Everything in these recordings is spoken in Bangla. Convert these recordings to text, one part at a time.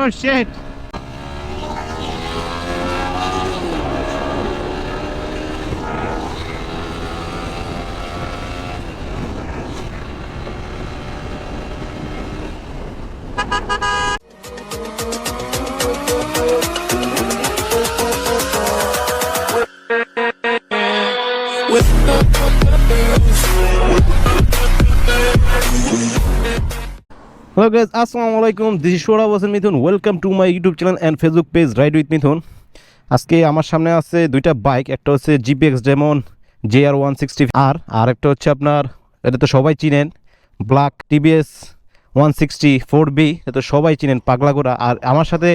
shit. Hello guys, Assalamualaikum. This is Shora was MITHuN. Welcome to my YouTube channel and Facebook page Ride with MITHuN. আজকে আমার সামনে আছে দুইটা বাইক, একটা হচ্ছে GPX Demon JR160R আর একটা হচ্ছে আপনার, এটা তো সবাই চিনেন, ব্ল্যাক TBS 160 4B, এটা তো সবাই চিনেন, পাগলা গোড়া। আর আমার সাথে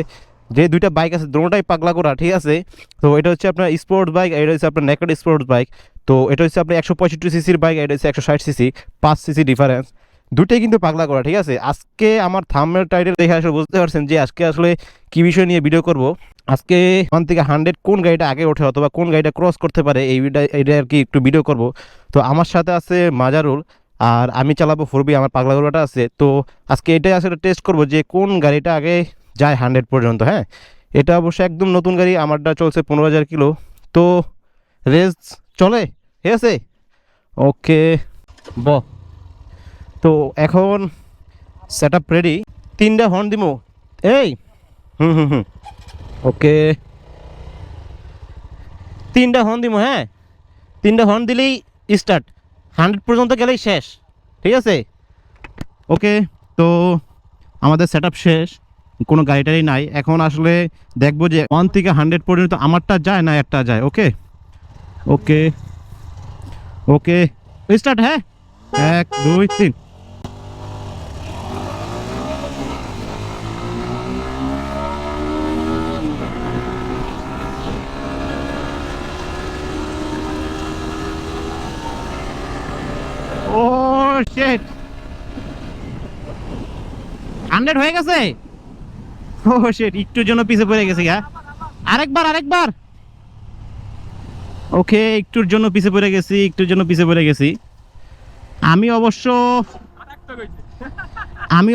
যে দুইটা বাইক আছে দুটোটাই পাগলা গোড়া, ঠিক আছে। তো এটা হচ্ছে আপনার স্পোর্টস বাইক, এটা হচ্ছে আপনার নেকেড স্পোর্টস বাইক। তো এটা হচ্ছে আপনার 165 সিসির বাইক, এটা হচ্ছে 160 সিসি, 5 সিসি ডিফারেন্স, দুটোই কিন্তু পাগলা করা, ঠিক আছে। আজকে আমার থাম্বনেল টাইটেল দেখে আসলে বুঝতে পারছেন যে আজকে আসলে কী বিষয় নিয়ে ভিডিও করব। আজকে 1 থেকে 100 কোন গাড়িটা আগে ওঠে অথবা কোন গাড়িটা ক্রস করতে পারে এইটা আর কি একটু ভিডিও করব। তো আমার সাথে আছে মাজারুল আর আমি চালাবো 4B, আমার পাগলা গরুটা আছে। তো আজকে এটাই আসলে টেস্ট করব যে কোন গাড়িটা আগে যায় 100 পর্যন্ত। হ্যাঁ, এটা অবশ্য একদম নতুন গাড়ি, আমারটা চলছে 15,000 কিলো। তো রেস চলে, ঠিক আছে। ওকে তো এখন সেট আপ রেডি, 3টা হর্ন দিব এই ওকে 3টা হর্ন দিব। হ্যাঁ, 3টা হর্ন দিলেই স্টার্ট, 100 পর্যন্ত গেলেই শেষ, ঠিক আছে। ওকে, তো আমাদের সেট আপ শেষ, কোনো গাড়িটারই নাই। এখন আসলে দেখবো যে 1 থেকে 100 পর্যন্ত আমারটা যায় না একটা যায়। ওকে ওকে ওকে স্টার্ট। হ্যাঁ, 1 2 3। ও শিট, 100 হয়ে গেছে। ও শিট, একটুর জন্য পিছে পড়ে গেছি। হ্যাঁ, আরেকবার। ওকে, একটুর জন্য পিছে পড়ে গেছি। আমি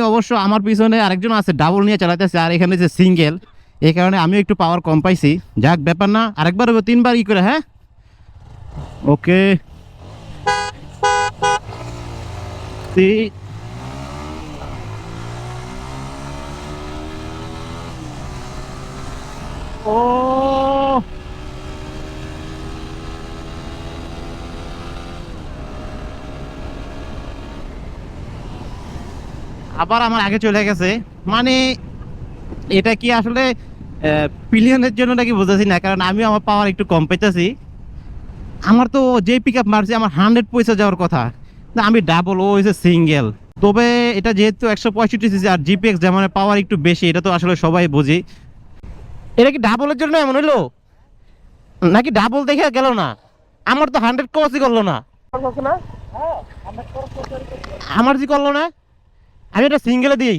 অবশ্য আমার পিছনে আরেকজন আছে, ডাবল নিয়ে চালাতেছে, আর এখানে যে সিঙ্গেল, এই কারণে আমিও একটু পাওয়ার কম পাইছি। যাক, ব্যাপার না, আরেকবার হবে, 3বার ই করে। হ্যাঁ, ওকে ও আবার আমার আগে চলে গেছে। মানে এটা কি আসলে পিলিয়নের জন্য নাকি বুঝতেছি না, কারণ আমি আমার পাওয়ার একটু কম পাইতেছি। আমার তো যে পিক আপ মারছি আমার 100 পয়সা যাওয়ার কথা, না আমি ডাবল, ও হয়েছে সিঙ্গেল। তবে এটা যেহেতু 165 সিসি আর GPX যেমন পাওয়ার একটু বেশি, এটা তো আসলে সবাই বুঝি। এটা কি ডাবলের জন্য এমন হইলো নাকি ডাবল দেখে গেল না? আমার তো 100 ক্রসই করলো না, আমার যে করলো না। আমি এটা সিঙ্গেলে দিই,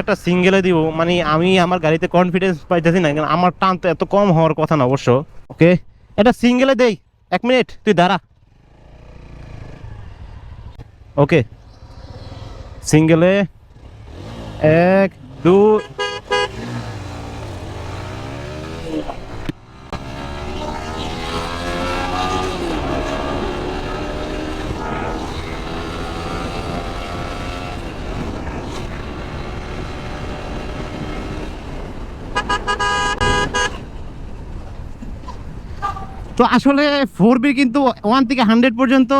একটা সিঙ্গেলে দিব, মানে আমি আমার গাড়িতে কনফিডেন্স পাইতেছি না, কারণ আমার টান তো এত কম হওয়ার কথা না অবশ্য। ওকে, এটা সিঙ্গেলে দেই। 1 মিনিট তুই দাঁড়া। ওকে, সিঙ্গেলে 1 2। তো আসলে 4B কিন্তু 1 থেকে 100 পর্যন্ত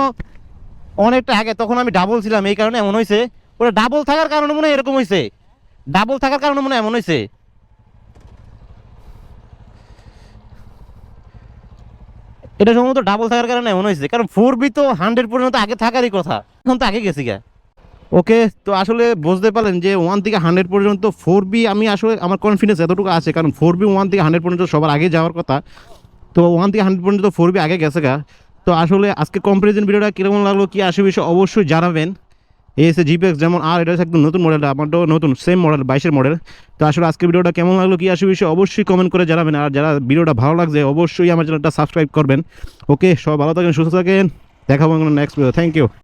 অনেকটা আগে, তখন আমি ডাবল ছিলাম, এই কারণে এমন হয়েছে। ওটা ডাবল থাকার কারণে মনে হয় এরকম হয়েছে, এমন হয়েছে। এটা সম্ভবত ডাবল থাকার কারণে এমন হয়েছে, কারণ 4B তো 100 পর্যন্ত আগে থাকারই কথা, এখন তো আগে গেছি গা। ওকে, তো আসলে বুঝতে পারলেন যে 1 থেকে 100 পর্যন্ত 4B আমি আসলে আমার কনফিডেন্স এতটুকু আছে, কারণ 4B 1 থেকে 100 পর্যন্ত সবার আগে যাওয়ার কথা। তো 1 থেকে 100 পর্যন্ত 4B আগে গেছে গা। তো আসলে আজকে কম্পারিজন ভিডিওটা কীরকম লাগলো, কি আসে বিষয় অবশ্যই জানাবেন। এই হচ্ছে GPX যেমন, আর এটা হচ্ছে একদম নতুন মডেলটা, আমারটাও নতুন, সেম মডেল, 22-এর মডেল। তো আসলে আজকে ভিডিওটা কেমন লাগলো, কি আসে বিষয় অবশ্যই কমেন্ট করে জানাবেন। আর যারা ভিডিওটা ভালো লাগছে অবশ্যই আমার চ্যানেলটা সাবস্ক্রাইব করবেন। ওকে, সবাই ভালো থাকেন, সুস্থ থাকেন, দেখাবো নেক্সট ভিডিও। Thank you.